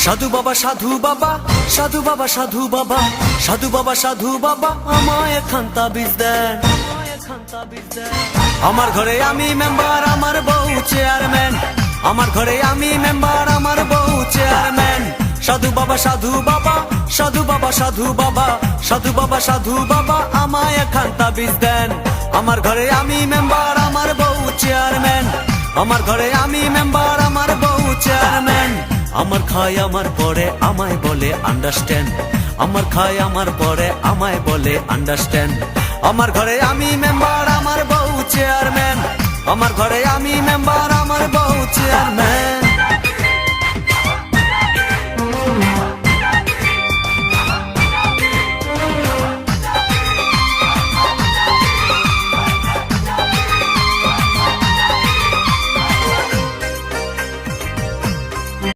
সাধু বাবা সাধু বাবা সাধু বাবা সাধু বাবা সাধু বাবা সাধু বাবা আমায় এখান তাবিজ দেন। আমার ঘরে আমি মেম্বার আমার বউ চেয়ারম্যান, আমার ঘরে আমি মেম্বার আমার বউ চেয়ারম্যান। সাধু বাবা সাধু বাবা সাধু বাবা সাধু বাবা সাধু বাবা সাধু বাবা আমায় এখান তাবিজ দেন। আমার ঘরে আমি মেম্বার আমার বউ চেয়ারম্যান, আমার ঘরে আমি মেম্বার আমার বউ চেয়ারম্যান। আমার খায় আমার পরে আমায় বলে আন্ডারস্ট্যান্ড, আমার খায় আমার পরে আমায় বলে আন্ডারস্ট্যান্ড। আমার ঘরে আমি মেম্বার আমার বউ চেয়ারম্যান, আমার ঘরে আমি মেম্বার আমার বউ চেয়ারম্যান।